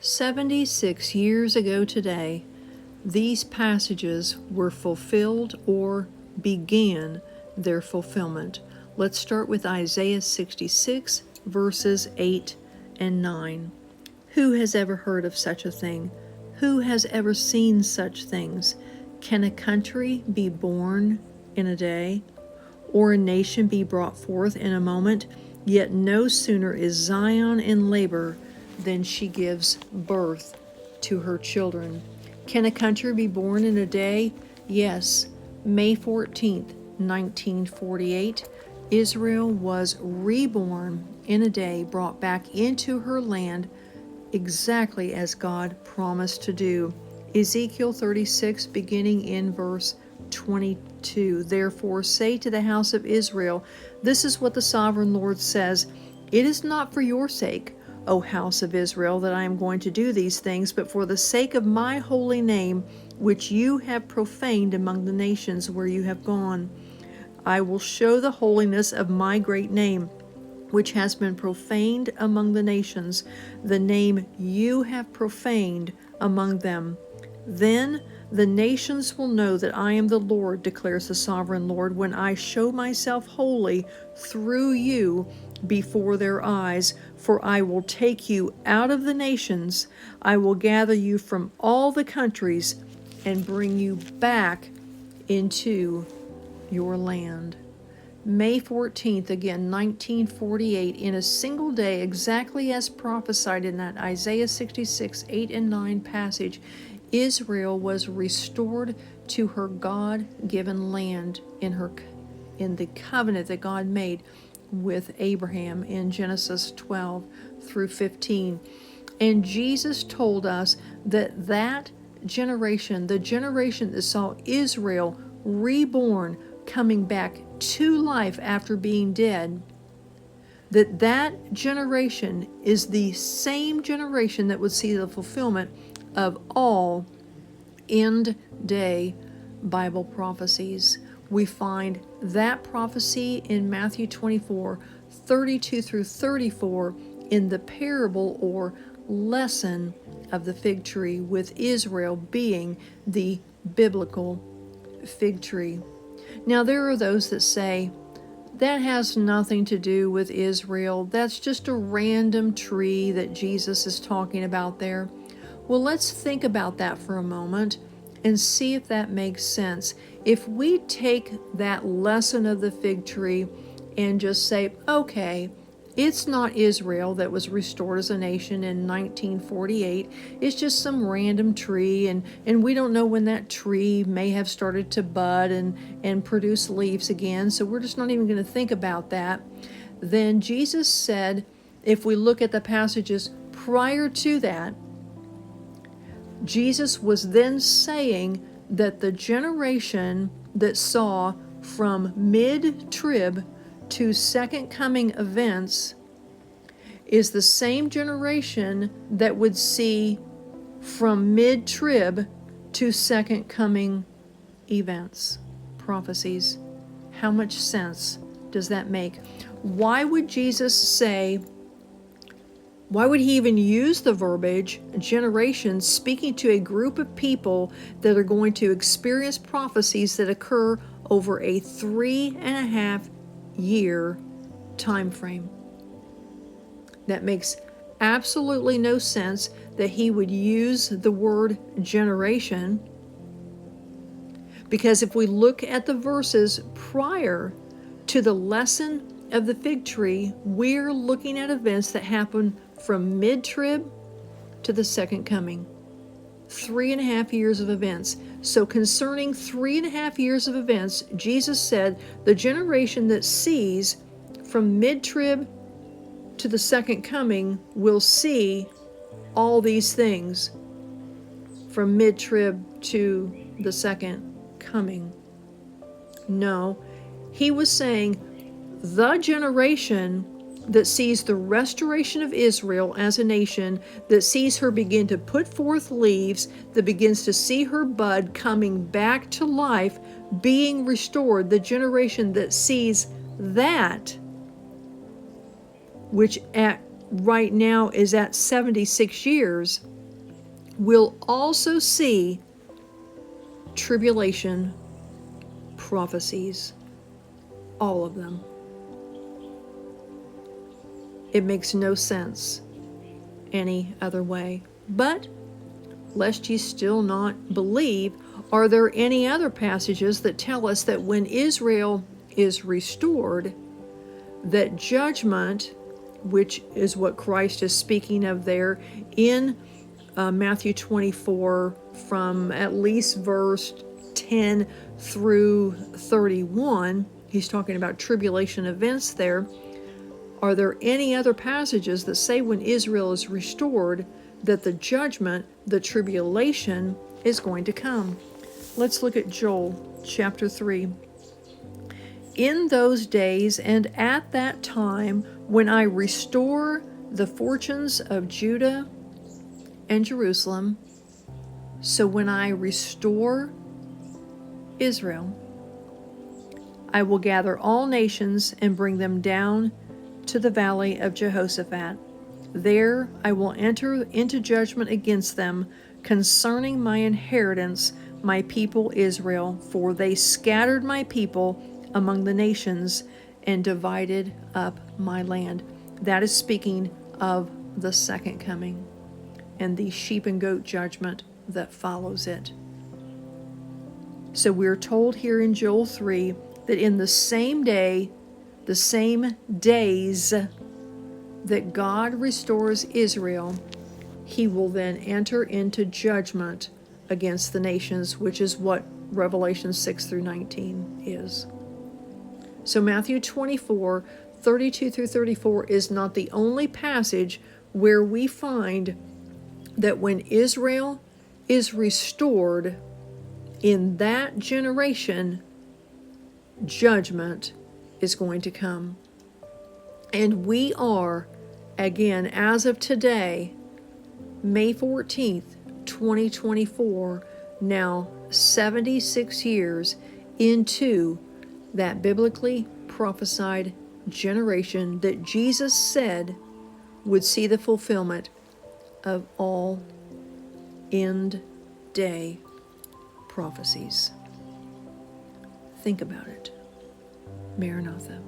76 years ago today, these passages were fulfilled or began their fulfillment. Let's start with Isaiah 66, verses 8 and 9. Who has ever heard of such a thing? Who has ever seen such things? Can a country be born in a day, or a nation be brought forth in a moment? Yet no sooner is Zion in labor than she gives birth to her children. Can a country be born in a day? Yes. May 14th, 1948, Israel was reborn in a day, brought back into her land exactly as God promised to do. Ezekiel 36, beginning in verse 22. Therefore say to the house of Israel, this is what the sovereign Lord says, it is not for your sake, O house of Israel, that I am going to do these things, but for the sake of my holy name, which you have profaned among the nations where you have gone. I will show the holiness of my great name, which has been profaned among the nations, the name you have profaned among them. Then the nations will know that I am the Lord, declares the sovereign Lord, when I show myself holy through you before their eyes. For I will take you out of the nations, I will gather you from all the countries, and bring you back into your land. May 14th, again, 1948, in a single day, exactly as prophesied in that Isaiah 66, 8 and 9 passage, Israel was restored to her God-given land in the covenant that God made with Abraham in Genesis 12 through 15. And Jesus told us that that generation, the generation that saw Israel reborn, coming back to life after being dead, that generation is the same generation that would see the fulfillment of all end-day Bible prophecies. We find that prophecy in Matthew 24, 32 through 34 in the parable or lesson of the fig tree, with Israel being the biblical fig tree. Now, there are those that say, that has nothing to do with Israel. That's just a random tree that Jesus is talking about there. Well, let's think about that for a moment and see if that makes sense. If we take that lesson of the fig tree and just say, okay, it's not Israel that was restored as a nation in 1948. It's just some random tree, and we don't know when that tree may have started to bud and produce leaves again, so we're just not even going to think about that. Then Jesus said, if we look at the passages prior to that, Jesus was then saying that the generation that saw from mid-trib to second coming events is the same generation that would see from mid-trib to second coming events, prophecies. How much sense does that make? Why would Jesus say, why would he even use the verbiage generation, speaking to a group of people that are going to experience prophecies that occur over a 3.5 year time frame? That makes absolutely no sense that he would use the word generation, because if we look at the verses prior to the lesson of the fig tree, we're looking at events that happen from mid-trib to the second coming. 3.5 years of events. So concerning 3.5 years of events, Jesus said the generation that sees from mid-trib to the second coming will see all these things from mid-trib to the second coming. No, he was saying the generation that sees the restoration of Israel as a nation, that sees her begin to put forth leaves, that begins to see her bud coming back to life, being restored, the generation that sees that, which at right now is at 76 years, will also see tribulation prophecies. All of them. It makes no sense any other way. But, lest ye still not believe, are there any other passages that tell us that when Israel is restored, that judgment, which is what Christ is speaking of there in Matthew 24, from at least verse 10 through 31, he's talking about tribulation events there. Are there any other passages that say when Israel is restored that the judgment, the tribulation, is going to come? Let's look at Joel chapter 3. In those days and at that time, when I restore the fortunes of Judah and Jerusalem, so when I restore Israel, I will gather all nations and bring them down to the valley of Jehoshaphat. There I will enter into judgment against them concerning my inheritance, my people Israel, for they scattered my people among the nations and divided up my land. That is speaking of the second coming and the sheep and goat judgment that follows it. So we're told here in Joel 3 that in the same day, the same days that God restores Israel, he will then enter into judgment against the nations, which is what Revelation 6 through 19 is. So Matthew 24, 32 through 34 is not the only passage where we find that when Israel is restored, in that generation, judgment is going to come. And we are, again, as of today, May 14th, 2024, now 76 years into that biblically prophesied generation that Jesus said would see the fulfillment of all end day prophecies. Think about it. Maranatha.